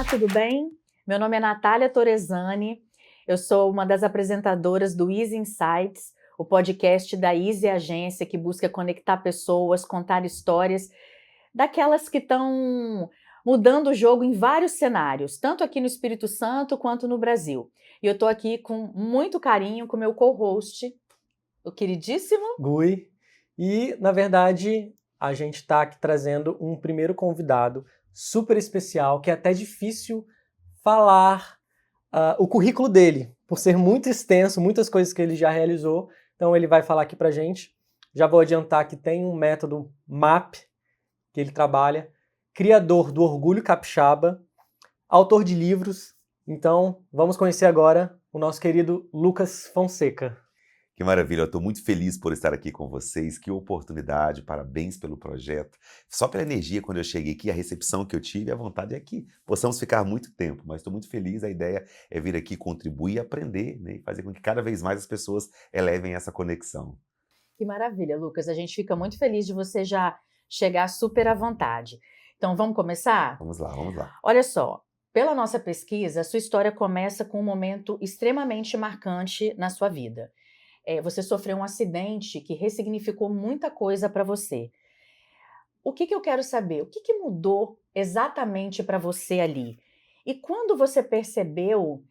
tudo bem? Meu nome é Natália Torresani, eu sou uma das apresentadoras do Easy Insights, o podcast da Easy Agência que busca conectar pessoas, contar histórias daquelas que estão mudando o jogo em vários cenários, tanto aqui no Espírito Santo quanto no Brasil. E eu estou aqui com muito carinho com o meu co-host, o queridíssimo Gui. E, na verdade, a gente está aqui trazendo um primeiro convidado super especial, que é até difícil falar o currículo dele, por ser muito extenso, muitas coisas que ele já realizou. Então ele vai falar aqui pra gente. Já vou adiantar que tem um método MAP que ele trabalha, criador do Orgulho Capixaba, autor de livros. Então vamos conhecer agora o nosso querido Lucas Fonseca. Que maravilha, eu estou muito feliz por estar aqui com vocês, que oportunidade, parabéns pelo projeto. Só pela energia quando eu cheguei aqui, a recepção que eu tive, a vontade é que possamos ficar muito tempo, mas estou muito feliz, a ideia é vir aqui contribuir e aprender, né, e fazer com que cada vez mais as pessoas elevem essa conexão. Que maravilha, Lucas, a gente fica muito feliz de você já chegar super à vontade. Então vamos começar? Vamos lá, vamos lá. Olha só, pela nossa pesquisa, a sua história começa com um momento extremamente marcante na sua vida. Você sofreu um acidente que ressignificou muita coisa para você. O que eu quero saber? O que mudou exatamente para você ali? E quando você percebeu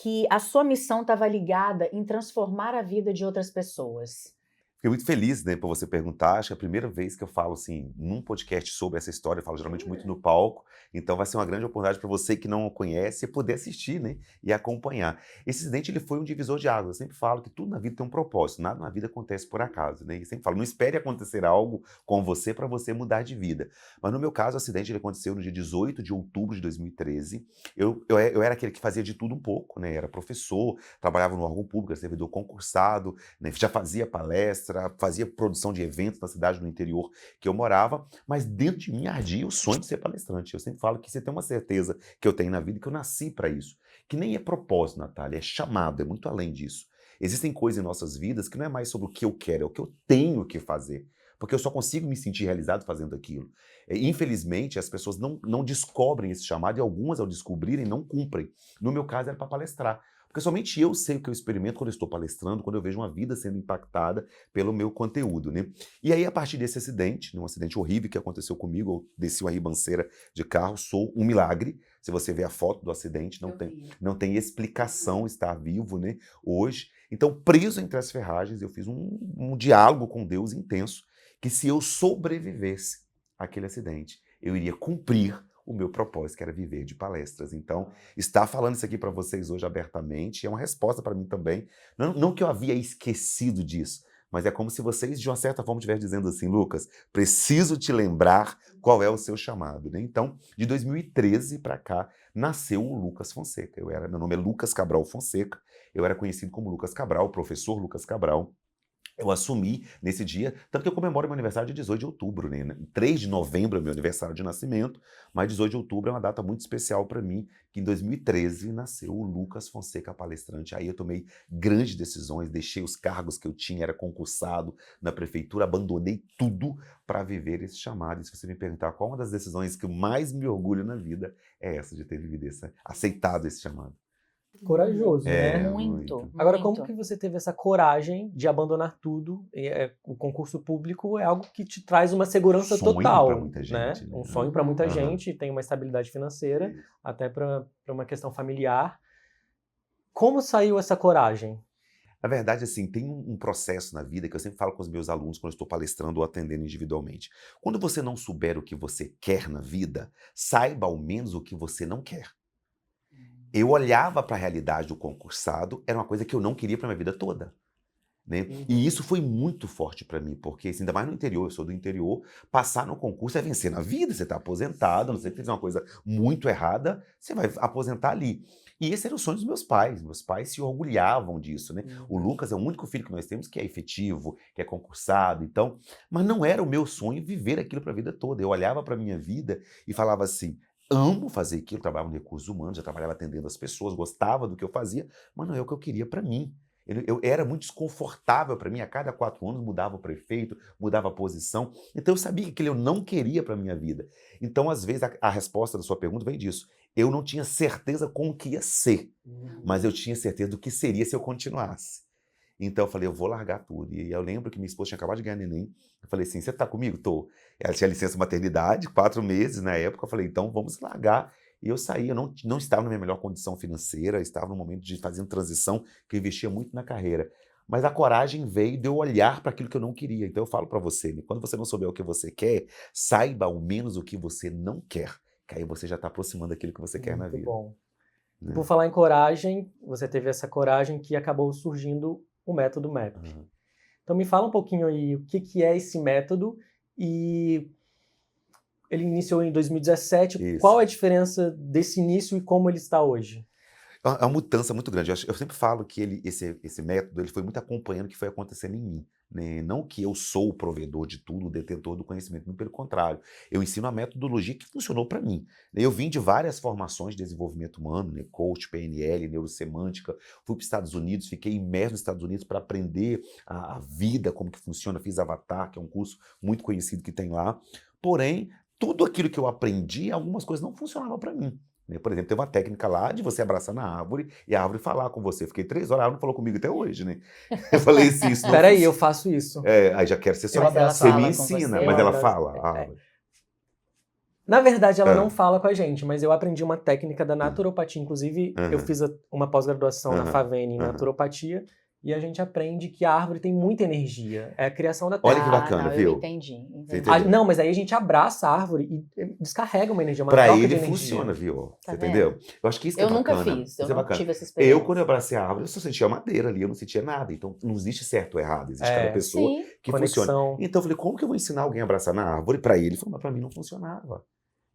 que a sua missão estava ligada em transformar a vida de outras pessoas? Fiquei muito feliz, né, por você perguntar. Acho que é a primeira vez que eu falo assim, num podcast sobre essa história, eu falo geralmente muito no palco, então vai ser uma grande oportunidade para você que não conhece poder assistir, né, e acompanhar. Esse acidente ele foi um divisor de águas. Eu sempre falo que tudo na vida tem um propósito, nada na vida acontece por acaso, né? E sempre falo, não espere acontecer algo com você para você mudar de vida. Mas no meu caso, o acidente ele aconteceu no dia 18 de outubro de 2013. Eu era aquele que fazia de tudo um pouco, né? Era professor, trabalhava no órgão público, era servidor concursado, né? Já fazia palestra, fazia produção de eventos na cidade do interior que eu morava, mas dentro de mim ardia o sonho de ser palestrante. Eu sempre falo que você tem uma certeza que eu tenho na vida, que eu nasci para isso. Que nem é propósito, Natália, é chamado, é muito além disso. Existem coisas em nossas vidas que não é mais sobre o que eu quero, é o que eu tenho que fazer. Porque eu só consigo me sentir realizado fazendo aquilo. Infelizmente, as pessoas não descobrem esse chamado e algumas, ao descobrirem, não cumprem. No meu caso, era para palestrar. Porque somente eu sei o que eu experimento quando eu estou palestrando, quando eu vejo uma vida sendo impactada pelo meu conteúdo, né? E aí, a partir desse acidente, um acidente horrível que aconteceu comigo, eu desci uma ribanceira de carro, sou um milagre. Se você ver a foto do acidente, não tem explicação estar vivo, né, hoje. Então, preso entre as ferragens, eu fiz um diálogo com Deus intenso, que se eu sobrevivesse àquele acidente, eu iria cumprir o meu propósito, que era viver de palestras. Então, estar falando isso aqui para vocês hoje abertamente é uma resposta para mim também. Não que eu havia esquecido disso, mas é como se vocês, de uma certa forma, estivessem dizendo assim, Lucas, preciso te lembrar qual é o seu chamado, né? Então, de 2013 para cá, nasceu o Lucas Fonseca. Meu nome é Lucas Cabral Fonseca, eu era conhecido como Lucas Cabral, professor Lucas Cabral. Eu assumi nesse dia, tanto que eu comemoro meu aniversário de 18 de outubro, né? 3 de novembro é meu aniversário de nascimento, mas 18 de outubro é uma data muito especial para mim, que em 2013 nasceu o Lucas Fonseca palestrante. Aí eu tomei grandes decisões, deixei os cargos que eu tinha, era concursado na prefeitura, abandonei tudo para viver esse chamado. E se você me perguntar qual uma das decisões que eu mais me orgulho na vida, é essa de ter vivido aceitado esse chamado. Corajoso, né? Muito. Agora, como que você teve essa coragem de abandonar tudo? O concurso público é algo que te traz uma segurança total, pra muita gente, né? Um sonho para muita gente, tem uma estabilidade financeira, até para uma questão familiar. Como saiu essa coragem? Na verdade, assim, tem um processo na vida que eu sempre falo com os meus alunos quando eu estou palestrando ou atendendo individualmente. Quando você não souber o que você quer na vida, saiba ao menos o que você não quer. Eu olhava para a realidade do concursado, era uma coisa que eu não queria para minha vida toda, né? E isso foi muito forte para mim, porque assim, ainda mais no interior, eu sou do interior, passar no concurso é vencer na vida, você está aposentado, a não ser que fizer uma coisa muito errada, você vai aposentar ali. E esse era o sonho dos meus pais se orgulhavam disso, né? O Lucas é o único filho que nós temos que é efetivo, que é concursado, então, mas não era o meu sonho viver aquilo para a vida toda. Eu olhava para a minha vida e falava assim, amo fazer aquilo, trabalhava no recursos humanos, já trabalhava atendendo as pessoas, gostava do que eu fazia, mas não é o que eu queria para mim. Eu era muito desconfortável para mim, a cada 4 anos mudava o prefeito, mudava a posição, então eu sabia que aquilo eu não queria para a minha vida. Então, às vezes, a resposta da sua pergunta vem disso. Eu não tinha certeza com o que ia ser, mas eu tinha certeza do que seria se eu continuasse. Então eu falei, eu vou largar tudo. E eu lembro que minha esposa tinha acabado de ganhar neném. Eu falei assim, você tá comigo? Tô. Ela tinha licença maternidade, 4 meses na época. Eu falei, então vamos largar. E eu saí, eu não estava na minha melhor condição financeira, eu estava no momento de fazer uma transição, que eu investia muito na carreira. Mas a coragem veio de eu olhar para aquilo que eu não queria. Então eu falo para você, né, quando você não souber o que você quer, saiba ao menos o que você não quer. Que aí você já está aproximando daquilo que você quer na Muito vida. bom. Né? Por falar em coragem, você teve essa coragem que acabou surgindo o método MAP. Uhum. Então me fala um pouquinho aí o que é esse método e ele iniciou em 2017. Isso. Qual é a diferença desse início e como ele está hoje? É uma mudança muito grande. Eu sempre falo que esse método ele foi muito acompanhando o que foi acontecendo em mim. Né? Não que eu sou o provedor de tudo, o detentor do conhecimento, muito pelo contrário. Eu ensino a metodologia que funcionou para mim. Eu vim de várias formações de desenvolvimento humano, né? Coach, PNL, neurosemântica. Fui para os Estados Unidos, fiquei imerso nos Estados Unidos para aprender a vida, como que funciona. Fiz Avatar, que é um curso muito conhecido que tem lá. Porém, tudo aquilo que eu aprendi, algumas coisas não funcionavam para mim. Por exemplo, tem uma técnica lá de você abraçar na árvore e a árvore falar com você. Fiquei 3 horas, a árvore não falou comigo até hoje, né? Eu falei assim, isso não Peraí, funciona. eu faço isso. Aí já quero ser só. Eu Mas ela Você me fala com ensina, você? mas Eu ela abraço. fala, a árvore. Na verdade, ela não Ah, fala com a gente, mas eu aprendi uma técnica da naturopatia. Inclusive, eu aham, fiz uma pós-graduação na aham, FAVEN em aham. naturopatia e a gente aprende que a árvore tem muita energia. É a criação da Olha que terra. bacana, não, eu viu? entendi. Você Entendi. entendeu? Não, mas aí a gente abraça a árvore e descarrega uma energia, uma Pra troca ele de energia. funciona, viu? Tá Você entendeu? vendo? Eu acho que isso que é Eu nunca bacana. fiz, Isso eu é não bacana. tive essa Eu, experiência. quando eu abracei a árvore, eu só sentia madeira ali, eu não sentia nada. Então, não existe certo ou errado, existe cada É, pessoa Sim, que funciona. conexão. Então, eu falei, como que eu vou ensinar alguém a abraçar na árvore? Pra ele, ele falou, mas pra mim não funcionava.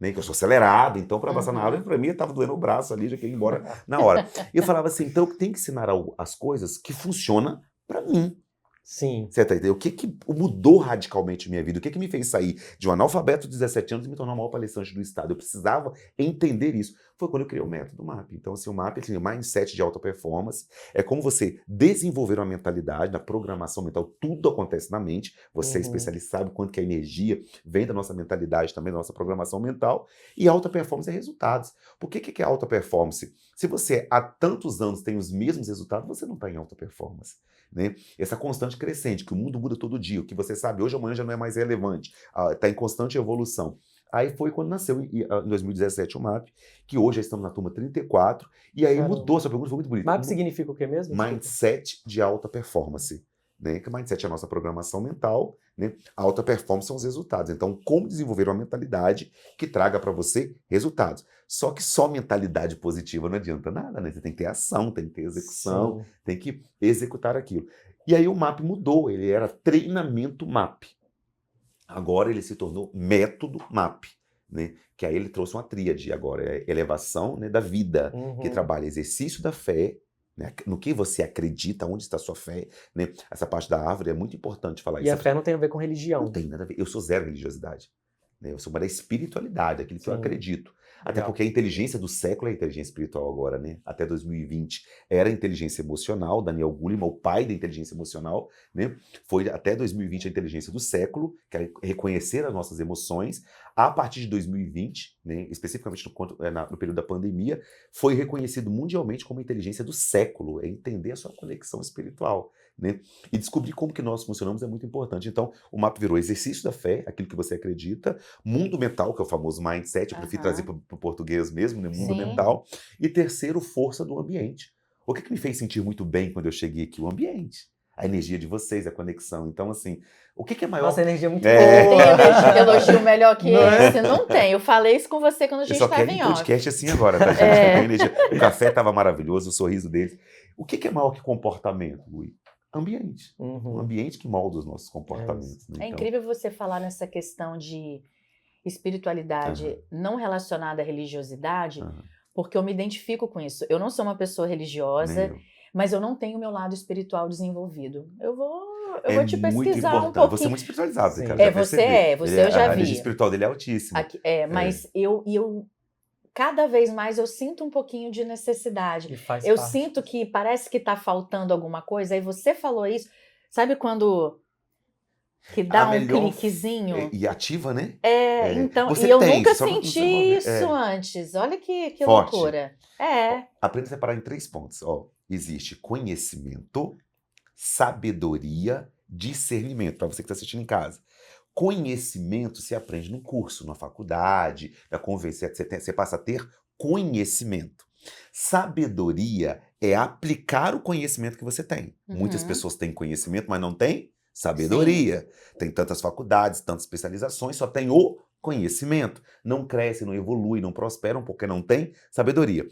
Né? Que eu sou acelerado, então para abraçar na árvore, pra mim, eu tava doendo o braço ali, já queria ir embora na hora. E eu falava assim, então eu tenho que ensinar as coisas que funcionam pra mim. Sim. Você tá entendendo? O que mudou radicalmente minha vida? O que me fez sair de um analfabeto de 17 anos e me tornar o maior palestrante do estado? Eu precisava entender isso. Foi quando eu criei o método MAP. Então, assim, o MAP, assim, o mindset de alta performance, é como você desenvolver uma mentalidade, na programação mental, tudo acontece na mente. Você é especialista, sabe quanto que a energia vem da nossa mentalidade, também da nossa programação mental. E alta performance é resultados. Por que é alta performance? Se você há tantos anos tem os mesmos resultados, você não está em alta performance. Né? Essa constante crescente, que o mundo muda todo dia, o que você sabe hoje, amanhã já não é mais relevante, está em constante evolução. Aí foi quando nasceu, em 2017, o MAP, que hoje já estamos na turma 34, e aí Caramba. mudou, essa pergunta foi muito bonita. MAP significa o que mesmo? Desculpa. Mindset de alta performance. Né? Que mindset é a nossa programação mental, né? A alta performance são os resultados. Então, como desenvolver uma mentalidade que traga para você resultados? Só que só mentalidade positiva não adianta nada, né? Você tem que ter ação, tem que ter execução, Sim. tem que executar aquilo. E aí o MAP mudou, ele era treinamento MAP. Agora ele se tornou método MAP, né? Que aí ele trouxe uma tríade agora, é elevação, né, da vida, que trabalha exercício da fé, né, no que você acredita, onde está a sua fé, né? Essa parte da árvore é muito importante falar E isso. a fé não tem a ver com religião. Não tem nada a ver. Eu sou zero religiosidade. Né? Eu sou uma da espiritualidade, aquilo que eu Sim. acredito. Até Legal. porque a inteligência do século é a inteligência espiritual agora, né? Até 2020 era a inteligência emocional, Daniel Goleman, o pai da inteligência emocional, né? Foi até 2020 a inteligência do século, que é reconhecer as nossas emoções. A partir de 2020, né, especificamente no período da pandemia, foi reconhecido mundialmente como a inteligência do século, é entender a sua conexão espiritual. Né? E descobrir como que nós funcionamos é muito importante. Então, o MAP virou exercício da fé, aquilo que você acredita, mundo mental, que é o famoso mindset, eu prefiro trazer para o português mesmo, né? Mundo Sim. mental. E terceiro, força do ambiente. O que me fez sentir muito bem quando eu cheguei aqui? O ambiente. A energia de vocês, a conexão. Então, assim, o que é maior... Nossa, a energia é muito É. boa. Tem elogio melhor que Não é? esse? Não tem. Eu falei isso com você quando a Eu gente só estava quero em um off. podcast assim agora, tá, gente? É. Tem energia. O café estava maravilhoso, o sorriso deles. O que é maior que comportamento, Gui? Ambiente. O ambiente que molda os nossos comportamentos. Né? É Então, incrível você falar nessa questão de espiritualidade não relacionada à religiosidade, porque eu me identifico com isso. Eu não sou uma pessoa religiosa, nem eu. mas eu não tenho o meu lado espiritual desenvolvido. Eu vou te muito pesquisar um importante. pouquinho. Você é muito espiritualizado, Sim. cara. Já Você percebi. é, você eu já A vi. energia espiritual dele é altíssima. Mas eu cada vez mais eu sinto um pouquinho de necessidade. E faz Eu parte. sinto que parece que está faltando alguma coisa, aí você falou isso. Sabe quando Que dá A um melhor cliquezinho. e ativa, né? Então, Você e eu tem, nunca só você senti não vê. isso antes. Olha que Forte. loucura. Aprenda a separar em 3 pontos. Ó, existe conhecimento, sabedoria, discernimento, para você que está assistindo em casa. Conhecimento se aprende num curso, numa faculdade, na conversa, você passa a ter conhecimento. Sabedoria é aplicar o conhecimento que você tem. Muitas Uhum. pessoas têm conhecimento, mas não têm Sim. sabedoria. Tem tantas faculdades, tantas especializações, só tem o conhecimento. Não crescem, não evoluem, não prosperam porque não tem sabedoria.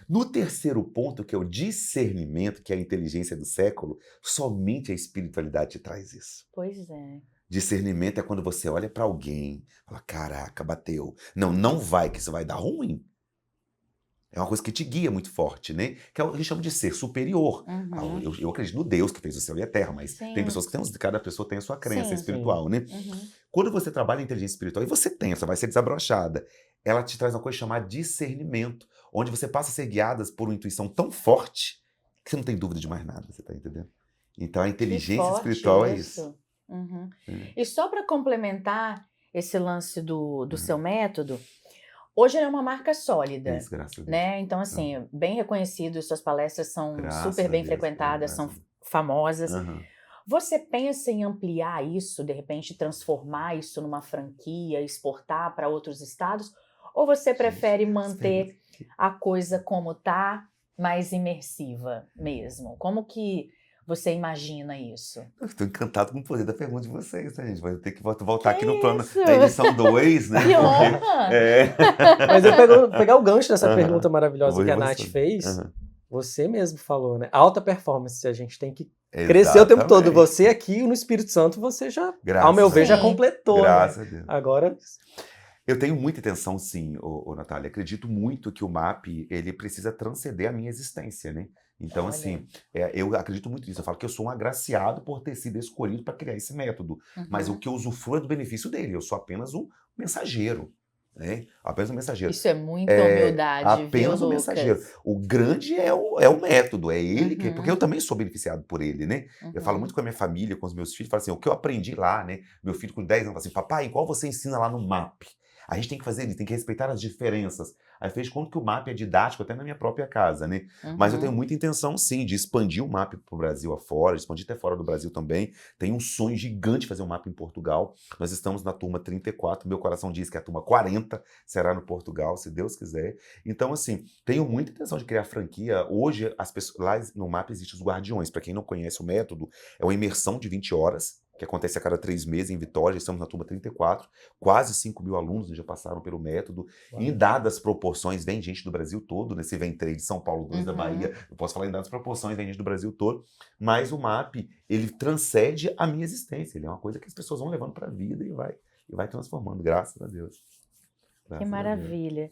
No terceiro ponto, que é o discernimento, que é a inteligência do século, somente a espiritualidade te traz isso. Pois é. Discernimento é quando você olha pra alguém, fala, caraca, bateu. Não, não vai, que isso vai dar ruim. É uma coisa que te guia muito forte, né? Que é o que chama de ser superior. Uhum. Eu acredito no Deus que fez o céu e a terra, mas tem Sim. pessoas que têm, cada pessoa tem a sua crença Sim. espiritual, né? Uhum. Quando você trabalha em inteligência espiritual, e você tem, essa vai ser desabrochada, ela te traz uma coisa chamada discernimento, onde você passa a ser guiadas por uma intuição tão forte que você não tem dúvida de mais nada, você tá entendendo? Então a Que inteligência forte espiritual é isso. isso. Uhum. É. E só para complementar esse lance do Uhum. seu método, hoje ele é uma marca sólida, Isso, graças a Deus. né? Então, assim, bem reconhecido, suas palestras são Graças super a bem Deus, frequentadas, são graças famosas. Aham. Você pensa em ampliar isso, de repente transformar isso numa franquia, exportar para outros estados? Ou você prefere manter a coisa como tá, mais imersiva mesmo? Como que você imagina isso? Eu estou encantado com o poder da pergunta de vocês, né, gente? Vai ter que voltar aqui no Que plano isso? da edição 2, né? Que honra! Mas eu pegar o gancho dessa Aham. pergunta Eu maravilhosa vou que a rir Nath bastante. fez, Aham. você mesmo falou, né? Alta performance, a gente tem que crescer o tempo todo. Exatamente. Você aqui no Espírito Santo, você já, Graças ao meu a ver, já Sim. completou, né? Graças a Deus. Agora, Eu tenho muita intenção, sim, Natália. Acredito muito que o MAP ele precisa transcender a minha existência, né? Então, Olha. assim, eu acredito muito nisso. Eu falo que eu sou um agraciado por ter sido escolhido para criar esse método. Mas o Uhum. que eu usufruo é do benefício dele. Eu sou apenas um mensageiro, né? Apenas um mensageiro. Isso é muita humildade, viu, Apenas um mensageiro. Lucas? O grande é o método, é ele que... Porque eu Uhum. também sou beneficiado por ele, né? Eu falo muito com a minha família, com os meus filhos, falo assim, o que eu aprendi lá, né? Meu filho com 10 anos fala assim, papai, igual você ensina lá no MAP. A gente tem que fazer isso, tem que respeitar as diferenças. Aí fez conta que o MAP é didático até na minha própria casa, né? Mas eu tenho Uhum. muita intenção, sim, de expandir o MAP para o Brasil afora, de expandir até fora do Brasil também. Tenho um sonho gigante de fazer um MAP em Portugal. Nós estamos na turma 34, meu coração diz que a turma 40 será no Portugal, se Deus quiser. Então, assim, tenho muita intenção de criar franquia. Hoje, as pessoas, lá no MAP existem os guardiões. Para quem não conhece o método, é uma imersão de 20 horas, que acontece a cada 3 meses em Vitória, estamos na turma 34, quase 5.000 alunos já passaram pelo método, em dadas proporções, vem gente do Brasil todo, né? Se vem 3 de São Paulo, 2 da Bahia, eu posso falar em dadas proporções, vem gente do Brasil todo, mas o MAP, ele transcende a minha existência, ele é uma coisa que as pessoas vão levando para a vida e vai transformando, graças a Deus. Que Graças a Deus. maravilha.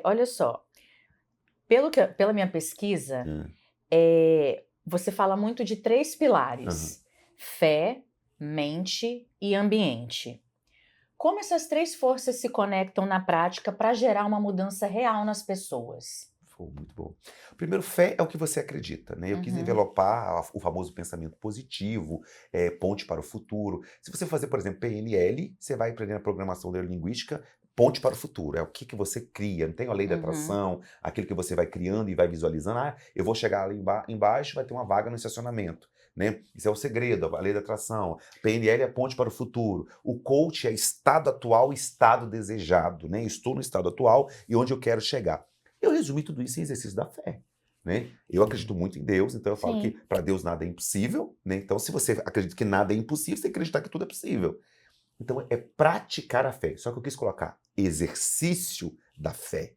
Olha só, pela minha pesquisa, você fala muito de 3 pilares: fé, mente e ambiente. Como essas 3 forças se conectam na prática para gerar uma mudança real nas pessoas? Muito bom. Primeiro, fé é o que você acredita, né? Eu quis envelopar o famoso pensamento positivo, ponte para o futuro. Se você fazer, por exemplo, PNL, você vai aprender na programação neurolinguística, ponte para o futuro. É o que você cria. Não tem a lei da atração, aquilo que você vai criando e vai visualizando. Ah, eu vou chegar ali embaixo, vai ter uma vaga no estacionamento. Né? Isso é o segredo, a lei da atração. PNL é ponte para o futuro. O coach é estado atual e estado desejado. Né? Estou no estado atual e onde eu quero chegar. Eu resumi tudo isso em exercício da fé. Né? Eu acredito muito em Deus, então eu falo que para Deus nada é impossível. Né? Então, se você acredita que nada é impossível, você tem que acreditar que tudo é possível. Então, é praticar a fé. Só que eu quis colocar exercício da fé.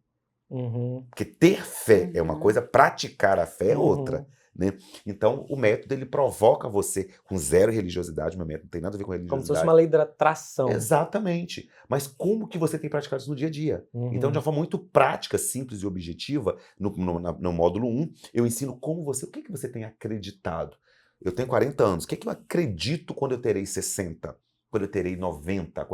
Porque ter fé é uma coisa, praticar a fé é outra. Né? Então, o método ele provoca você com zero religiosidade. Meu método não tem nada a ver com religiosidade. Como se fosse uma lei da atração. Exatamente. Mas como que você tem praticado isso no dia a dia? Então, de uma forma muito prática, simples e objetiva, no módulo 1, eu ensino o que você tem acreditado. Eu tenho 40 anos. O que eu acredito quando eu terei 60? Quando eu terei 90?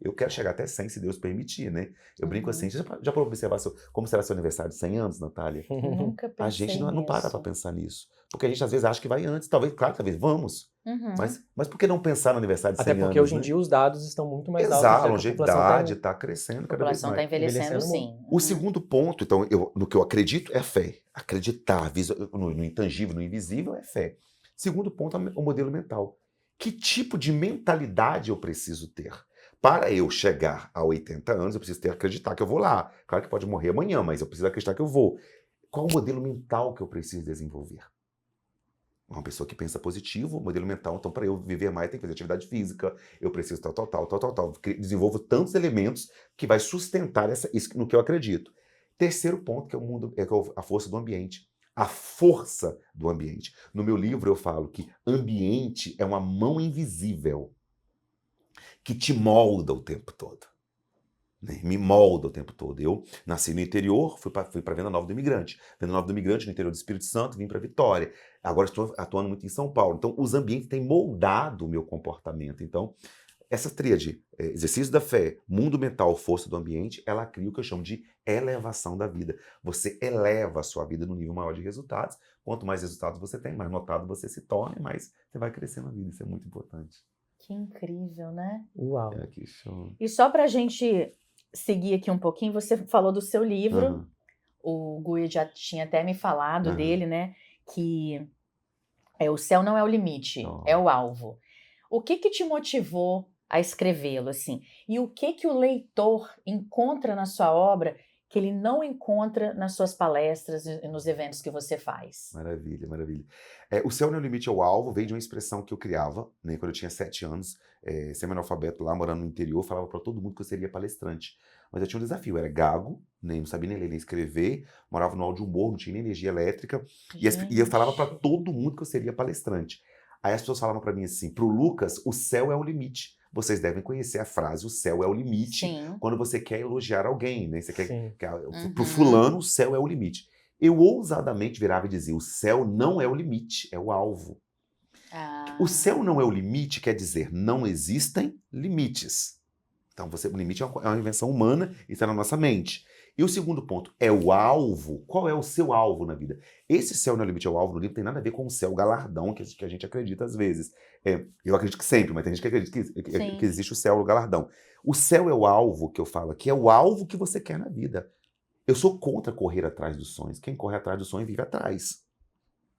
Eu quero chegar até 100, se Deus permitir, né? Eu brinco assim. Já para observar como será seu aniversário de 100 anos, Natália? Nunca pensei A gente não para nisso. pensar nisso. Porque a gente às vezes acha que vai antes, talvez vamos. Uhum. Mas por que não pensar no aniversário de 100 Até anos? porque hoje em né? dia os dados estão muito mais Exato, a altos. Já que longevidade está crescendo A cada vez população está mais. envelhecendo, Envelhecendo sim. O segundo ponto, então, no que eu acredito é fé. Acreditar no intangível, no invisível é fé. Segundo ponto é o modelo mental. Que tipo de mentalidade eu preciso ter? Para eu chegar a 80 anos, eu preciso acreditar que eu vou lá. Claro que pode morrer amanhã, mas eu preciso acreditar que eu vou. Qual o modelo mental que eu preciso desenvolver? Uma pessoa que pensa positivo, modelo mental, então para eu viver mais tem que fazer atividade física, eu preciso tal. Desenvolvo tantos elementos que vai sustentar isso no que eu acredito. Terceiro ponto, que é o mundo, a força do ambiente. A força do ambiente. No meu livro eu falo que ambiente é uma mão invisível que te molda o tempo todo. Né? Me molda o tempo todo. Eu nasci no interior, fui para Venda Nova do Imigrante. Venda Nova do Imigrante, no interior do Espírito Santo, vim para Vitória. Agora estou atuando muito em São Paulo. Então, os ambientes têm moldado o meu comportamento. Então, essa tríade, exercício da fé, mundo mental, força do ambiente, ela cria o que eu chamo de elevação da vida. Você eleva a sua vida no nível maior de resultados. Quanto mais resultados você tem, mais notado você se torna, mais você vai crescer na vida. Isso é muito importante. Que incrível, né? Uau. Que show. E só pra gente seguir aqui um pouquinho, você falou do seu livro, Uhum. o Gui já tinha até me falado Uhum. dele, né? Que o céu não é o limite, Oh. é o alvo. O que te motivou a escrevê-lo, assim? E o que o leitor encontra na sua obra que ele não encontra nas suas palestras e nos eventos que você faz? Maravilha, maravilha. O céu não é o limite, é o alvo, veio de uma expressão que eu criava, né, quando eu tinha 7 anos, semi-analfabeto lá, morando no interior, falava para todo mundo que eu seria palestrante. Mas eu tinha um desafio, eu era gago, né, não sabia nem ler nem escrever, morava no Alto Morro, não tinha nem energia elétrica, e eu falava para todo mundo que eu seria palestrante. Aí as pessoas falavam para mim assim, pro Lucas, o céu é o limite. Vocês devem conhecer a frase, o céu é o limite, Sim. quando você quer elogiar alguém, né? Você Sim. pro fulano, o céu é o limite. Eu ousadamente virava e dizia, o céu não é o limite, é o alvo. O céu não é o limite quer dizer, não existem limites. Então, o limite é uma invenção humana, isso está na nossa mente. E o segundo ponto, é o alvo. Qual é o seu alvo na vida? Esse céu não é o limite, é o alvo no livro, tem nada a ver com o céu galardão que a gente acredita às vezes. Eu acredito que sempre, mas tem gente que acredita que existe o céu o galardão. O céu é o alvo que eu falo aqui, é o alvo que você quer na vida. Eu sou contra correr atrás dos sonhos. Quem corre atrás do sonho vive atrás.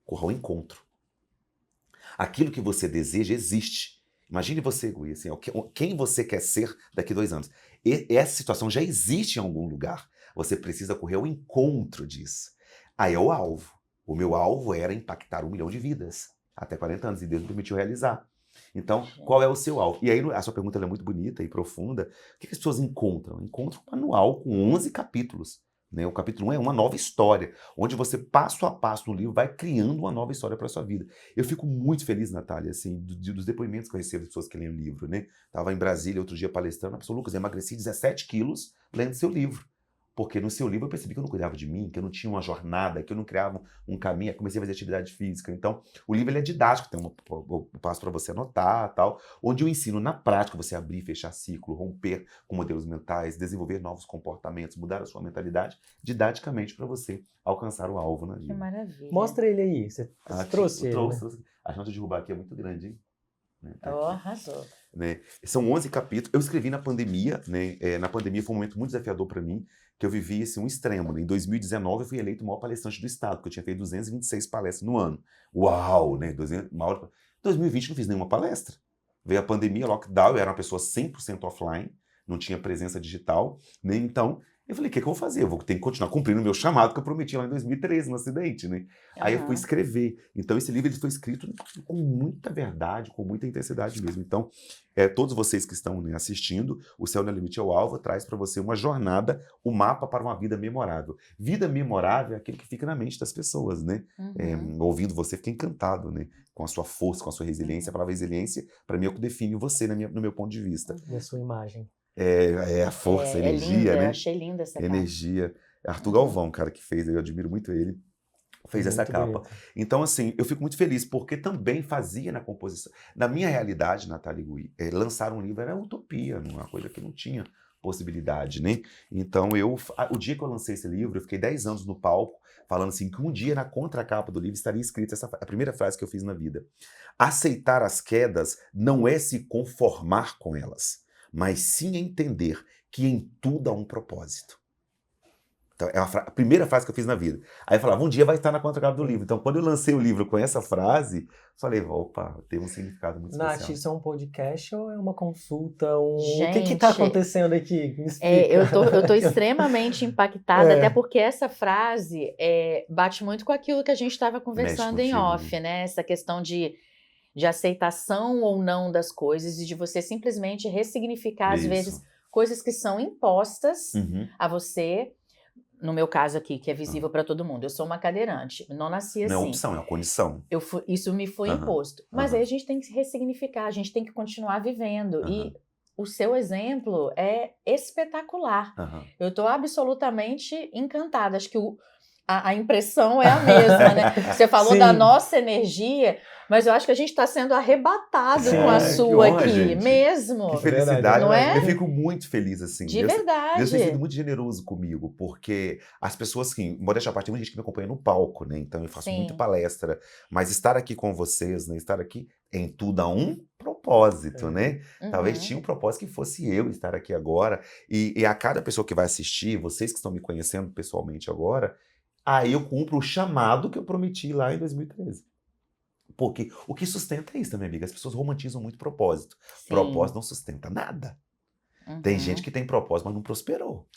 Corra ao encontro. Aquilo que você deseja existe. Imagine você, Gui, assim, quem você quer ser daqui a 2 anos. Essa situação já existe em algum lugar. Você precisa correr ao encontro disso. Aí é o alvo. O meu alvo era impactar 1 milhão de vidas até 40 anos, e Deus me permitiu realizar. Então, qual é o seu alvo? E aí, a sua pergunta é muito bonita e profunda. O que as pessoas encontram? Encontram um manual com 11 capítulos. Né? O capítulo 1 é uma nova história, onde você, passo a passo no livro, vai criando uma nova história para a sua vida. Eu fico muito feliz, Natália, assim, dos depoimentos que eu recebo de pessoas que leem o livro. Né? Estava em Brasília outro dia palestrando, a pessoa, Lucas, eu emagreci 17 quilos lendo seu livro. Porque no seu livro eu percebi que eu não cuidava de mim, que eu não tinha uma jornada, que eu não criava um caminho, eu comecei a fazer atividade física. Então, o livro ele é didático, tem um passo para você anotar, tal, onde eu ensino na prática você abrir e fechar ciclo, romper com modelos mentais, desenvolver novos comportamentos, mudar a sua mentalidade, didaticamente para você alcançar o alvo na vida. Que maravilha. Mostra ele aí, você trouxe ele, né? Trouxe. A chance de derrubar aqui é muito grande, hein? Arrasou. Né? São 11 capítulos. Eu escrevi na pandemia, né? Na pandemia foi um momento muito desafiador para mim, que eu vivi assim, um extremo. Né? Em 2019 eu fui eleito o maior palestrante do estado, porque eu tinha feito 226 palestras no ano. Uau, né? 2020 não fiz nenhuma palestra. Veio a pandemia, lockdown, eu era uma pessoa 100% offline, não tinha presença digital, né? Então eu falei, o que eu vou fazer? Eu vou ter que continuar cumprindo o meu chamado que eu prometi lá em 2013, no acidente, né? Aí eu fui escrever. Então esse livro ele foi escrito com muita verdade, com muita intensidade mesmo. Então, todos vocês que estão, né, assistindo, o Céu Não é Limite é o Alvo traz para você uma jornada, o mapa para uma vida memorável. Vida memorável é aquilo que fica na mente das pessoas, né? Ouvindo você, fica encantado, né? Com a sua força, com a sua resiliência. A palavra resiliência, para mim, é o que define você no meu ponto de vista. E a sua imagem. A força, a energia, linda, né? Eu achei linda essa capa. Energia. Arthur Galvão, cara, que fez, eu admiro muito ele, fez essa capa. Bonito. Então, assim, eu fico muito feliz, porque também fazia na composição. Na minha realidade, Natália e Gui, lançar um livro era utopia, uma coisa que não tinha possibilidade, né? Então, o dia que eu lancei esse livro, eu fiquei 10 anos no palco, falando assim, que um dia na contracapa do livro estaria escrita a primeira frase que eu fiz na vida. Aceitar as quedas não é se conformar com elas, mas sim entender que em tudo há um propósito. Então, é a primeira frase que eu fiz na vida. Aí eu falava, um dia vai estar na contracapa do livro. Então, quando eu lancei o livro com essa frase, falei, opa, tem um significado muito Nath, especial. isso é um podcast ou é uma consulta? O que Gente, está acontecendo aqui? Me explica. eu tô extremamente impactada, até porque essa frase bate muito com aquilo que a gente estava conversando em contigo, off, né? Essa questão de aceitação ou não das coisas e de você simplesmente ressignificar, às vezes, Isso. coisas que são impostas Uhum. a você. No meu caso aqui, que é visível para todo mundo. Eu sou uma cadeirante, não nasci assim. Não é opção, é uma condição. Isso me foi imposto. Mas aí a gente tem que se ressignificar, a gente tem que continuar vivendo. E o seu exemplo é espetacular. Eu estou absolutamente encantada. Acho que a impressão é a mesma, né? Você falou da nossa energia, mas eu acho que a gente está sendo arrebatado com a sua honra, aqui, gente. mesmo. Que felicidade, não é? Eu fico muito feliz, assim. De verdade. Deus tem sido muito generoso comigo, porque as pessoas que, modéstia à parte, tem muita gente que me acompanha no palco, né? Então eu faço muita palestra, mas estar aqui com vocês, né? Estar aqui em tudo há um propósito, né? Talvez tinha um propósito que fosse eu estar aqui agora, e a cada pessoa que vai assistir, vocês que estão me conhecendo pessoalmente agora, aí eu cumpro o chamado que eu prometi lá em 2013. Porque o que sustenta é isso também, amiga. As pessoas romantizam muito propósito. Sim. Propósito não sustenta nada. Tem gente que tem propósito, mas não prosperou.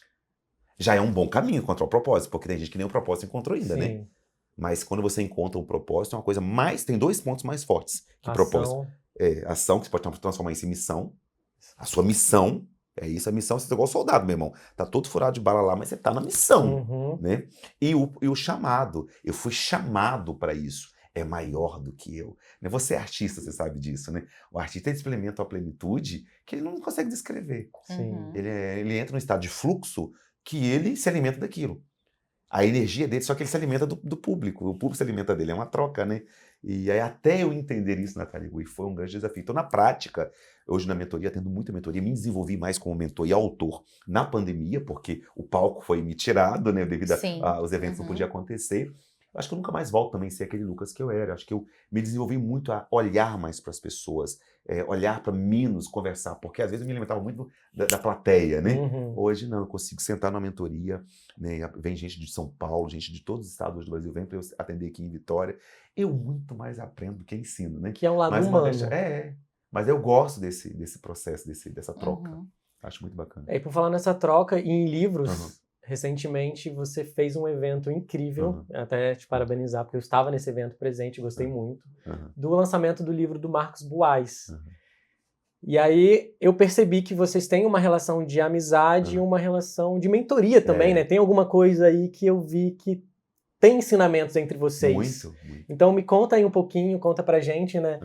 Já é um bom caminho encontrar o propósito, porque tem gente que nem o propósito encontrou ainda, né? Mas quando você encontra um propósito, é uma coisa mais... Tem 2 pontos mais fortes que propósito. Ação, que você pode transformar isso em missão. A sua missão... É isso, a missão, você é igual soldado, meu irmão. Tá todo furado de bala lá, mas você tá na missão, né? E o chamado, eu fui chamado para isso, é maior do que eu. Você é artista, você sabe disso, né? O artista experimenta uma plenitude que ele não consegue descrever. Ele entra num estado de fluxo que ele se alimenta daquilo. A energia dele, só que ele se alimenta do público. O público se alimenta dele, é uma troca, né? E aí até eu entender isso, Nathalie Gui, foi um grande desafio. Então, na prática, hoje na mentoria, tendo muita mentoria, me desenvolvi mais como mentor e autor na pandemia, porque o palco foi me tirado, né? Devido aos eventos não podiam acontecer. Acho que eu nunca mais volto também a ser aquele Lucas que eu era. Acho que eu me desenvolvi muito a olhar mais para as pessoas, olhar para menos, conversar, porque às vezes eu me alimentava muito da plateia, né? Hoje não, eu consigo sentar numa mentoria, né? Vem gente de São Paulo, gente de todos os estados do Brasil, vem para eu atender aqui em Vitória. Eu muito mais aprendo do que ensino, né? Que é um lado humano. Mas eu gosto desse processo, dessa troca. Acho muito bacana. E por falar nessa troca, em livros... Recentemente você fez um evento incrível, até te parabenizar, porque eu estava nesse evento presente, gostei muito, do lançamento do livro do Marcos Buais. E aí eu percebi que vocês têm uma relação de amizade e uma relação de mentoria também, né? Tem alguma coisa aí que eu vi que tem ensinamentos entre vocês. Muito. Então me conta aí um pouquinho, conta pra gente, né?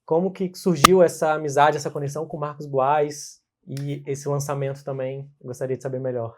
Como que surgiu essa amizade, essa conexão com o Marcos Buais e esse lançamento também, eu gostaria de saber melhor.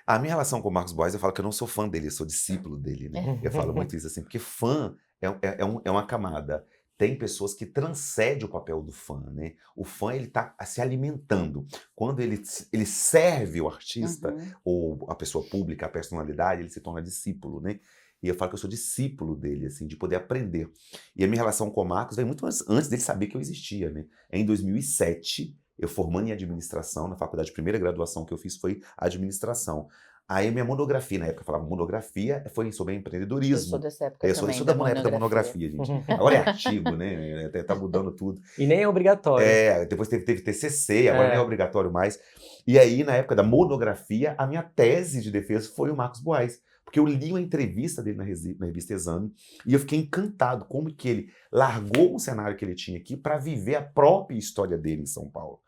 A minha relação com o Marcos Buais, eu falo que eu não sou fã dele, eu sou discípulo dele, né? Eu falo muito isso assim, porque fã é uma camada. Tem pessoas que transcendem o papel do fã, né? O fã, ele tá se alimentando. Quando ele serve o artista, ou a pessoa pública, a personalidade, ele se torna discípulo, né? E eu falo que eu sou discípulo dele, assim, de poder aprender. E a minha relação com o Marcos veio muito antes dele saber que eu existia, né? Em 2007... eu formando em administração, na faculdade, a primeira graduação que eu fiz foi administração. Aí minha monografia, na época eu falava monografia, foi sobre empreendedorismo. Eu sou dessa época Eu também, sou da época da monografia, gente. Agora é artigo, né? Tá mudando tudo. E nem é obrigatório. Depois teve TCC, agora nem é obrigatório mais. E aí, na época da monografia, a minha tese de defesa foi o Marcos Buais. Porque eu li uma entrevista dele na revista Exame e eu fiquei encantado como que ele largou o cenário que ele tinha aqui para viver a própria história dele em São Paulo.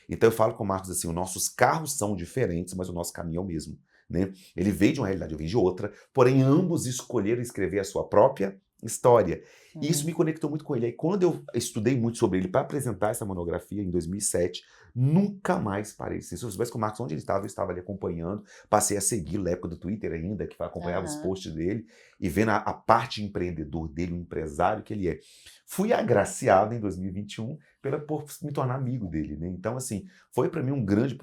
Então eu falo com o Marcos assim, os nossos carros são diferentes, mas o nosso caminho é o mesmo, né? Ele veio de uma realidade, eu vim de outra, porém ambos escolheram escrever a sua própria história. E isso me conectou muito com ele. Aí quando eu estudei muito sobre ele para apresentar essa monografia em 2007, nunca mais parei. Se eu soubesse que o Marcos, onde ele estava, eu estava ali acompanhando, passei a seguir na época do Twitter ainda, que acompanhava os posts dele, e vendo a parte empreendedor dele, o empresário que ele é. Fui agraciado em 2021 por me tornar amigo dele, né? Então, assim, foi para mim um grande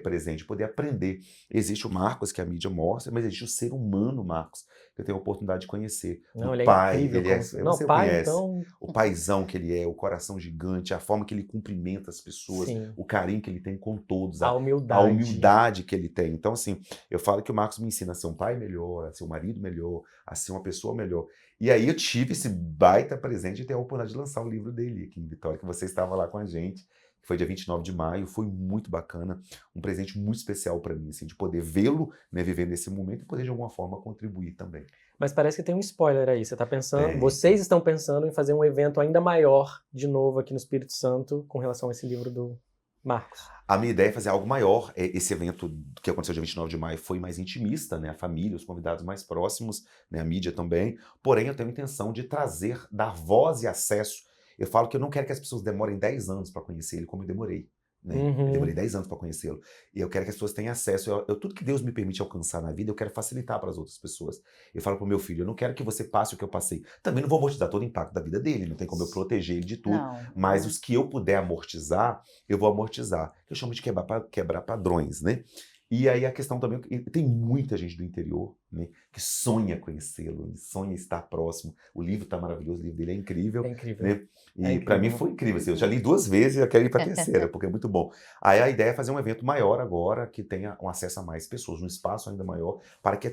presente poder aprender. Existe o Marcos, que a mídia mostra, mas existe o ser humano Marcos, que eu tenho a oportunidade de conhecer. Não, O ele é pai, incrível. ele é, Não, você pai, conhece, então... o paizão que ele é, o coração gigante, a forma que ele cumprimenta as pessoas, Sim. o carinho que ele tem com todos, A a humildade. humildade que ele tem. Então, assim, eu falo que o Marcos me ensina a ser um pai melhor, a ser um marido melhor, a ser uma pessoa melhor. E aí eu tive esse baita presente de ter a oportunidade de lançar o livro dele aqui em Vitória, que você estava lá com a gente, que foi dia 29 de maio, foi muito bacana, um presente muito especial para mim, assim, de poder vê-lo, né, vivendo esse momento e poder de alguma forma contribuir também. Mas parece que tem um spoiler aí. Você tá pensando, Tem. vocês estão pensando em fazer um evento ainda maior de novo aqui no Espírito Santo com relação a esse livro do Marcos. A minha ideia é fazer algo maior. Esse evento que aconteceu dia 29 de maio foi mais intimista, né? A família, os convidados mais próximos, né? A mídia também. Porém, eu tenho a intenção de trazer, dar voz e acesso. Eu falo que eu não quero que as pessoas demorem 10 anos para conhecer ele, como eu demorei. Né? Eu demorei 10 anos para conhecê-lo. E eu quero que as pessoas tenham acesso. Tudo que Deus me permite alcançar na vida, eu quero facilitar para as outras pessoas. Eu falo para o meu filho, eu não quero que você passe o que eu passei. Também não vou amortizar todo o impacto da vida dele, não tem como eu proteger ele de tudo. Não. Mas os que eu puder amortizar, eu vou amortizar. Eu chamo de quebrar padrões, né? E aí a questão também, tem muita gente do interior, né, que sonha conhecê-lo, sonha estar próximo. O livro está maravilhoso, o livro dele é incrível. É incrível. Né? E É para mim incrível. foi incrível. Assim, eu já li 2 vezes e eu quero ir para a terceira, porque é muito bom. Aí a ideia é fazer um evento maior agora, que tenha um acesso a mais pessoas, um espaço ainda maior, para que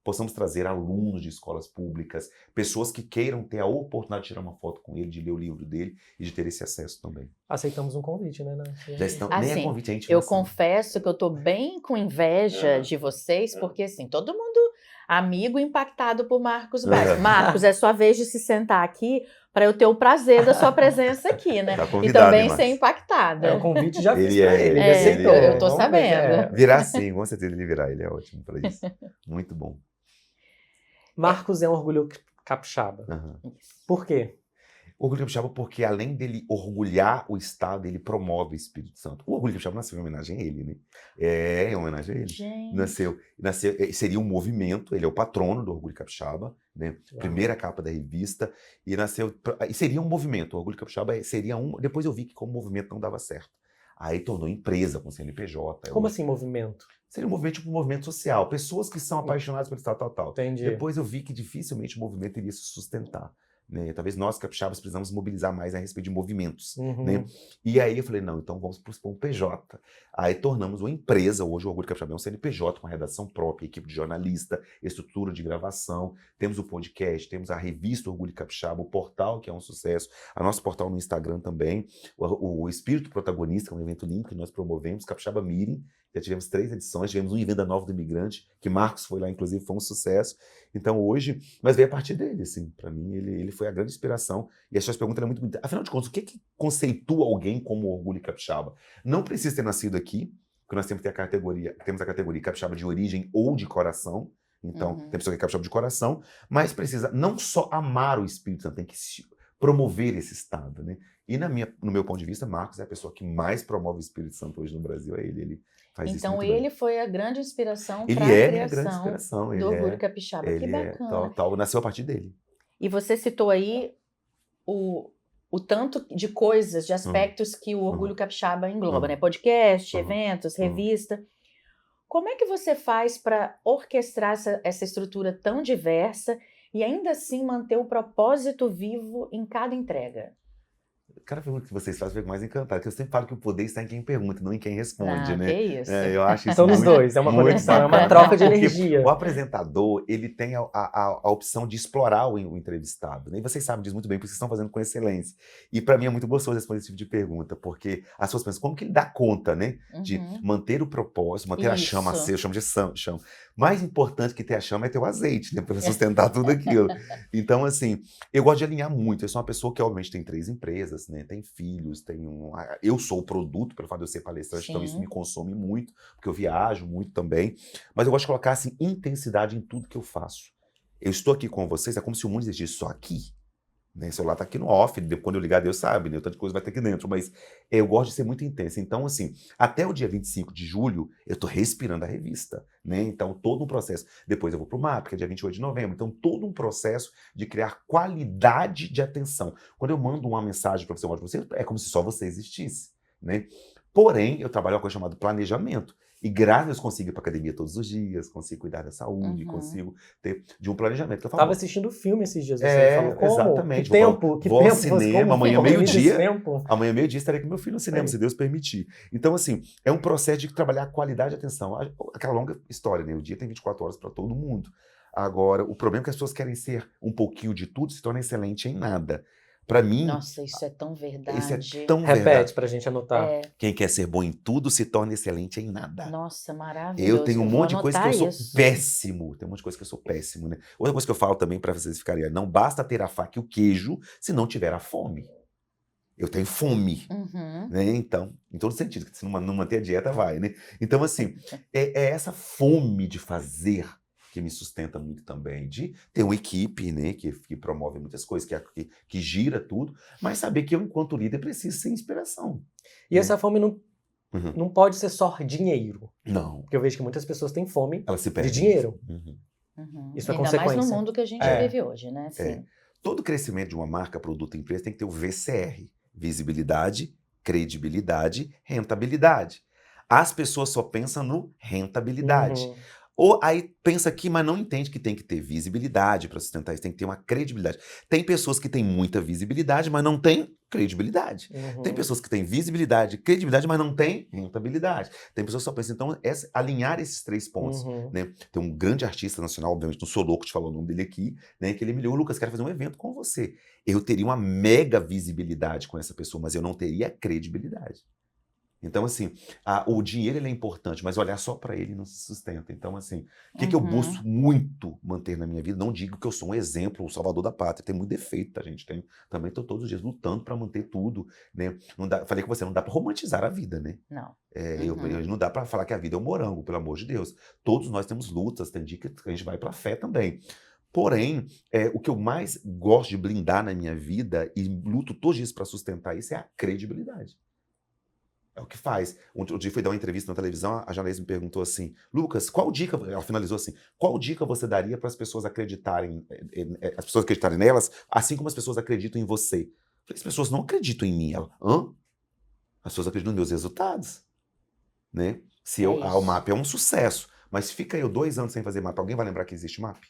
possamos trazer alunos de escolas públicas, pessoas que queiram ter a oportunidade de tirar uma foto com ele, de ler o livro dele e de ter esse acesso também. Aceitamos um convite, né, Nath? Já estão, Assim, nem é convite, a gente eu confesso que eu tô bem com inveja de vocês, porque assim, todo mundo amigo impactado por Marcos Braz. Marcos, é sua vez de se sentar aqui para eu ter o prazer da sua presença aqui, né? Tá E convidado, também hein, ser Marcos? impactada. O convite já fiz Ele pra é, ele, ele é, aceitou. eu tô Vamos ver, sabendo. Virá sim, com certeza ele virá, ele é ótimo para isso. Muito bom. Marcos é um orgulho capixaba. Uhum. Por quê? Orgulho Capixaba porque, além dele orgulhar o Estado, ele promove o Espírito Santo. O Orgulho Capixaba nasceu em homenagem a ele, né? É, em homenagem a ele. Gente. Seria um movimento, ele é o patrono do Orgulho Capixaba, né? Uau. Primeira capa da revista, e seria um movimento. O Orgulho Capixaba seria depois eu vi que como movimento não dava certo. Aí tornou empresa com CNPJ. Como assim movimento? Seria um movimento, tipo um movimento social. Pessoas que são apaixonadas pelo Estado, tal. Entendi. Depois eu vi que dificilmente o movimento iria se sustentar. Né? Talvez nós, capixabas, precisamos mobilizar mais a respeito de movimentos. Uhum. Né? E aí eu falei, não, então vamos para um PJ. Aí tornamos uma empresa, hoje o Orgulho Capixaba é um CNPJ, com redação própria, equipe de jornalista, estrutura de gravação, temos o podcast, temos a revista Orgulho Capixaba, o portal, que é um sucesso, a nosso portal no Instagram também, o Espírito Protagonista, que é um evento lindo que nós promovemos, Capixaba Meeting, já tivemos 3 edições, tivemos um em Venda Nova do Imigrante, que Marcos foi lá, inclusive, foi um sucesso. Então hoje, mas veio a partir dele, assim, para mim ele foi a grande inspiração. E as suas perguntas eram muito bonitas. Afinal de contas, o que conceitua alguém como Orgulho Capixaba? Não precisa ter nascido aqui, porque nós temos a categoria Capixaba de origem ou de coração. Então, tem pessoa que é capixaba de coração, mas precisa não só amar o Espírito Santo, tem que promover esse estado, né? E no meu ponto de vista, Marcos é a pessoa que mais promove o Espírito Santo hoje no Brasil, é ele faz isso Então muito bem. ele foi a grande inspiração para Ele a é minha grande criação inspiração. do Orgulho Capixaba. Que Ele bacana. nasceu a partir dele. E você citou aí o tanto de coisas, de aspectos que o Orgulho Capixaba engloba, né? Podcast, eventos, revista. Como é que você faz para orquestrar essa estrutura tão diversa e ainda assim manter o propósito vivo em cada entrega? Cada pergunta que vocês fazem, eu fico mais encantado, porque eu sempre falo que o poder está em quem pergunta, não em quem responde, né? Que isso. Eu acho isso São os dois, é uma conexão, é uma troca de energia. O apresentador, ele tem a opção de explorar o entrevistado, né? E vocês sabem disso muito bem, porque vocês estão fazendo com excelência. E para mim é muito gostoso responder esse tipo de pergunta, porque as pessoas pensam, como que ele dá conta, né? De manter o propósito, manter a chama acesa, eu chamo de chama. Mais importante que ter a chama é ter o azeite, né? Para sustentar tudo aquilo. Então, assim, eu gosto de alinhar muito. Eu sou uma pessoa que, obviamente, tem 3 empresas, né? Tem filhos, eu sou o produto, pelo fato de eu ser palestrante, então isso me consome muito, porque eu viajo muito também. Mas eu gosto de colocar, assim, intensidade em tudo que eu faço. Eu estou aqui com vocês, é como se o mundo existisse só aqui. Né? O celular tá aqui no off, quando eu ligar, Deus sabe, né? O tanto de coisa vai ter aqui dentro, mas eu gosto de ser muito intensa. Então, assim, até o dia 25 de julho, eu tô respirando a revista, né? Então, todo um processo. Depois eu vou pro MAP, que é dia 28 de novembro. Então, todo um processo de criar qualidade de atenção. Quando eu mando uma mensagem para você, é como se só você existisse, né? Porém, eu trabalho com uma coisa chamada planejamento. E graças a Deus consigo ir para academia todos os dias, consigo cuidar da saúde, Uhum. consigo ter de um planejamento. Eu falo, Tava assistindo filme esses dias, você me falou como? exatamente. Que tempo? Que Vou ao tempo? cinema, Como amanhã organiza meio-dia. esse tempo? Amanhã meio-dia estarei com meu filho no cinema, Aí. se Deus permitir. Então, assim, é um processo de trabalhar a qualidade de atenção. Aquela longa história, né? O dia tem 24 horas para todo mundo. Agora, o problema é que as pessoas querem ser um pouquinho de tudo, se torna excelente em nada. Para mim, Nossa, isso é tão isso é verdade. tão Repete verdade. pra gente anotar. É, Quem quer ser bom em tudo se torna excelente em nada. nossa, Eu maravilhoso. tenho um Eu vou monte de coisa que eu anotar sou isso. péssimo. Tem um monte de coisa que eu sou péssimo, né? Outra coisa que eu falo também para vocês ficarem, não basta ter a faca e o queijo se não tiver a fome. Eu tenho fome, Uhum. né? Então, em todo sentido, que se não manter a dieta, vai, né? Então, assim, é essa fome de fazer que me sustenta muito também, de ter uma equipe, né, que promove muitas coisas, que gira tudo, mas saber que eu, enquanto líder, preciso ser inspiração. E né? essa fome Uhum. não pode ser só dinheiro. Não, Porque eu vejo que muitas pessoas têm fome ela se de perde. dinheiro. Uhum. Uhum. Isso é Ainda mais no consequência. mundo que a gente É. vive hoje, né? Sim. Todo crescimento de uma marca, produto, empresa tem que ter o VCR. Visibilidade, credibilidade, rentabilidade. As pessoas só pensam no rentabilidade. Uhum. Ou aí pensa aqui, mas não entende que tem que ter visibilidade para sustentar isso, tem que ter uma credibilidade. Tem pessoas que têm muita visibilidade, mas não têm credibilidade. Tem Uhum. pessoas que têm visibilidade, credibilidade, mas não têm rentabilidade. Tem pessoas que só pensam, então, alinhar esses 3 pontos. Uhum. Né? Tem um grande artista nacional, obviamente, não sou louco de falar o nome dele aqui, né? Que ele me ligou, Lucas, quero fazer um evento com você. Eu teria uma mega visibilidade com essa pessoa, mas eu não teria credibilidade. Então, assim, o dinheiro ele é importante, mas olhar só para ele não se sustenta. Então, assim, o que eu busco muito manter na minha vida? Não digo que eu sou um exemplo, o salvador da pátria. Tem muito defeito, tá, gente? Também estou todos os dias lutando para manter tudo, né? Não dá, falei com você, não dá para romantizar a vida, né? Não. Não dá para falar que a vida é um morango, pelo amor de Deus. Todos nós temos lutas, tem dia que a gente vai para a fé também. Porém, o que eu mais gosto de blindar na minha vida e luto todos os dias para sustentar isso é a credibilidade. É o que faz. Um dia fui dar uma entrevista na televisão, a jornalista me perguntou assim, Lucas, qual dica, ela finalizou assim, qual dica você daria para as pessoas acreditarem, nelas, assim como as pessoas acreditam em você? Eu falei, as pessoas não acreditam em mim. Ela, hã? As pessoas acreditam nos meus resultados. Né? O MAP é um sucesso, mas fica eu 2 anos sem fazer MAP, alguém vai lembrar que existe MAP?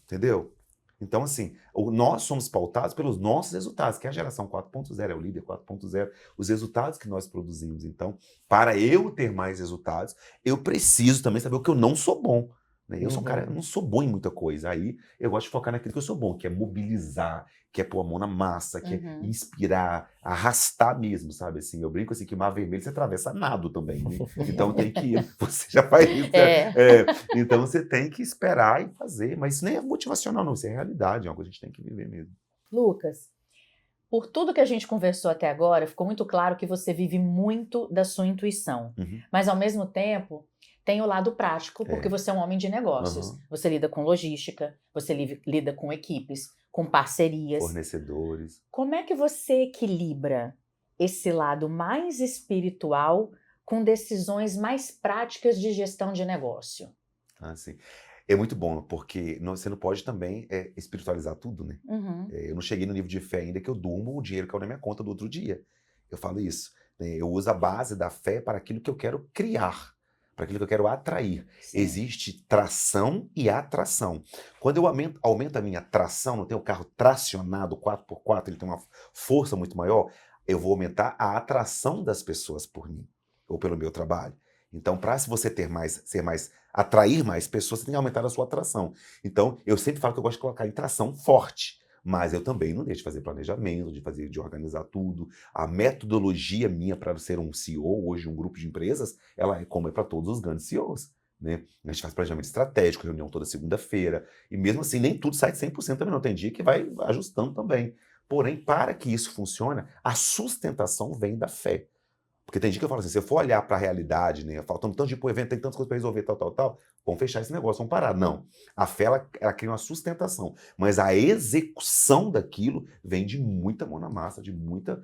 Entendeu? Então, assim, nós somos pautados pelos nossos resultados, que é a geração 4.0, é o líder 4.0, os resultados que nós produzimos. Então, para eu ter mais resultados, eu preciso também saber o que eu não sou bom. Né? Eu sou um cara, eu não sou bom em muita coisa. Aí eu gosto de focar naquilo que eu sou bom, que é mobilizar, que é pôr a mão na massa, que é inspirar, arrastar mesmo, sabe? Assim, eu brinco assim que o mar vermelho você atravessa nado também, né? Então tem que ir, você já faz isso. Então você tem que esperar e fazer, mas isso nem é motivacional não, isso é realidade, é uma coisa que a gente tem que viver mesmo. Lucas, por tudo que a gente conversou até agora, ficou muito claro que você vive muito da sua intuição, mas ao mesmo tempo tem o lado prático, porque você é um homem de negócios. Você lida com logística, você lida com equipes, com parcerias. Fornecedores. Como é que você equilibra esse lado mais espiritual com decisões mais práticas de gestão de negócio? Sim. É muito bom, porque você não pode também espiritualizar tudo, né? Eu não cheguei no nível de fé ainda que eu durmo, o dinheiro caiu na minha conta do outro dia. Eu falo isso. Né? Eu uso a base da fé para aquilo que eu quero criar, para aquilo que eu quero atrair. Sim. Existe tração e atração. Quando eu aumento a minha tração, não tem o carro tracionado 4x4, ele tem uma força muito maior, eu vou aumentar a atração das pessoas por mim, ou pelo meu trabalho. Então, para você atrair mais pessoas, você tem que aumentar a sua atração. Então, eu sempre falo que eu gosto de colocar em tração forte. Mas eu também não deixo de fazer planejamento, de organizar tudo. A metodologia minha para ser um CEO, hoje um grupo de empresas, ela é como é para todos os grandes CEOs. Né? A gente faz planejamento estratégico, reunião toda segunda-feira. E mesmo assim, nem tudo sai de 100% também não. Tem dia que vai ajustando também. Porém, para que isso funcione, a sustentação vem da fé. Porque tem dia que eu falo assim, se eu for olhar para a realidade, né, faltando tanto de ir pro evento, tem tantas coisas para resolver, tal, vamos fechar esse negócio, vamos parar. Não. A fé, ela cria uma sustentação. Mas a execução daquilo vem de muita mão na massa, de muita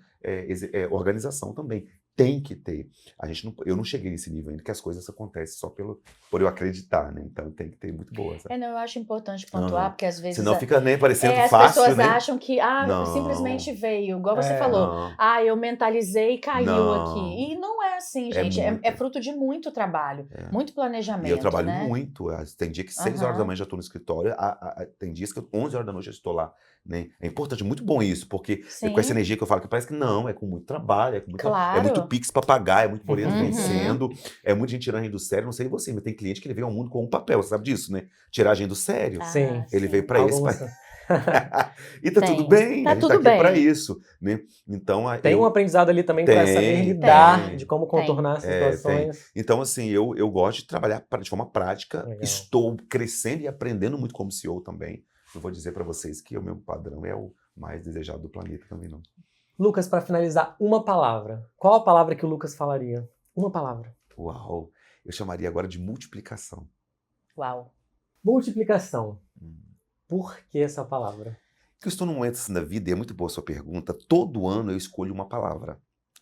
organização também. Tem que ter. Eu não cheguei nesse nível ainda, que as coisas acontecem só por eu acreditar, né? Então tem que ter muito boa. Sabe? Não, eu acho importante pontuar, porque às vezes... Senão fica nem parecendo as fácil, pessoas né? acham que, simplesmente veio. Igual você falou, eu mentalizei e caiu aqui. E não é assim, gente. É fruto de muito trabalho, muito planejamento, E eu trabalho né? muito. Tem dia que 6 horas da manhã já estou no escritório, tem dias que 11 horas da noite já estou lá. Né? É importante, muito bom isso, porque com essa energia que eu falo, que parece que não, é com muito trabalho, é muito pix para pagar, é muito boleto vencendo, é muita gente tirando a gente do sério, não sei você, mas tem cliente que ele veio ao mundo com um papel, você sabe disso, né? Tirar a gente do sério. Sim. Ele veio para esse. E tá tudo bem, tá a gente tudo tá aqui bem. para isso, né? Então, tem um aprendizado ali também para saber lidar, de como contornar as situações. Então, assim, eu gosto de trabalhar de forma prática, estou crescendo e aprendendo muito como CEO também. Eu vou dizer para vocês que o meu padrão é o mais desejado do planeta também, não. Lucas, para finalizar, uma palavra. Qual a palavra que o Lucas falaria? Uma palavra. Uau! Eu chamaria agora de multiplicação. Uau! Multiplicação. Por que essa palavra? Porque eu estou num momento assim da vida, e é muito boa a sua pergunta, todo ano eu escolho uma palavra.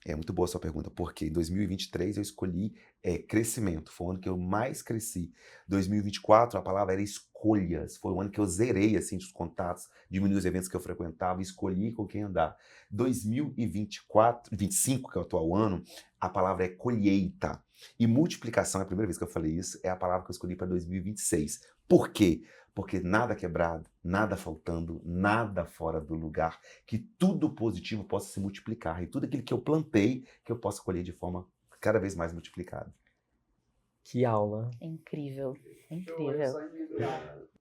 É muito boa a sua pergunta, porque em 2023 eu escolhi crescimento, foi o ano que eu mais cresci. 2024 a palavra era escolhas, foi o ano que eu zerei assim, os contatos, diminui os eventos que eu frequentava, escolhi com quem andar. 2025, que é o atual ano, a palavra é colheita. E multiplicação, é a primeira vez que eu falei isso, é a palavra que eu escolhi para 2026. Por quê? Porque nada quebrado, nada faltando, nada fora do lugar, que tudo positivo possa se multiplicar e tudo aquilo que eu plantei, que eu possa colher de forma cada vez mais multiplicada. Que aula. Incrível, incrível.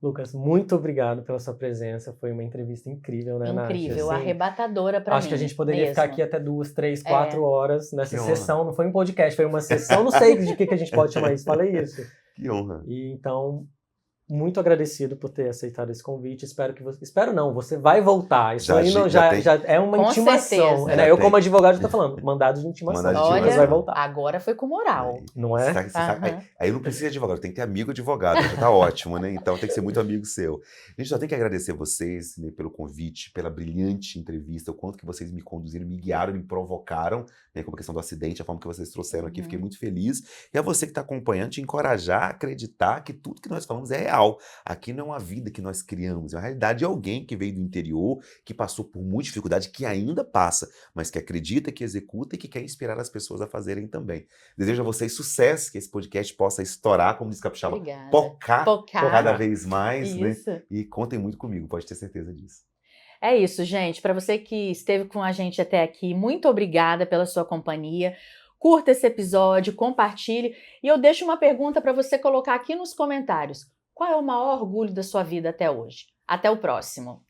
Lucas, muito obrigado pela sua presença, foi uma entrevista incrível, né, Nath? Incrível, arrebatadora para mim. Acho que a gente poderia ficar aqui até 2, 3, 4 horas nessa Que sessão, honra. não foi um podcast, foi uma sessão, não sei de que a gente pode chamar isso, falei isso. Que honra. E então... muito agradecido por ter aceitado esse convite. Espero não, você vai voltar. Isso aí já é uma com intimação. Certeza. Eu, como advogado, já tô falando, mandado de intimação. Olha, mas vai voltar. Agora foi com moral. Não é? Aí não precisa de advogado, tem que ter amigo advogado, já tá ótimo, né? Então tem que ser muito amigo seu. A gente só tem que agradecer vocês, né, pelo convite, pela brilhante entrevista, o quanto que vocês me conduziram, me guiaram, me provocaram, né, como a questão do acidente, a forma que vocês trouxeram aqui, fiquei muito feliz. E a você que está acompanhando, te encorajar a acreditar que tudo que nós falamos é real. Aqui não é uma vida que nós criamos, é uma realidade de alguém que veio do interior, que passou por muita dificuldade, que ainda passa, mas que acredita, que executa e que quer inspirar as pessoas a fazerem também. Desejo a vocês sucesso, que esse podcast possa estourar, como diz Capixaba, pocar cada vez mais, né? E contem muito comigo, pode ter certeza disso. É isso, gente. Para você que esteve com a gente até aqui, muito obrigada pela sua companhia. Curta esse episódio, compartilhe. E eu deixo uma pergunta para você colocar aqui nos comentários. Qual é o maior orgulho da sua vida até hoje? Até o próximo!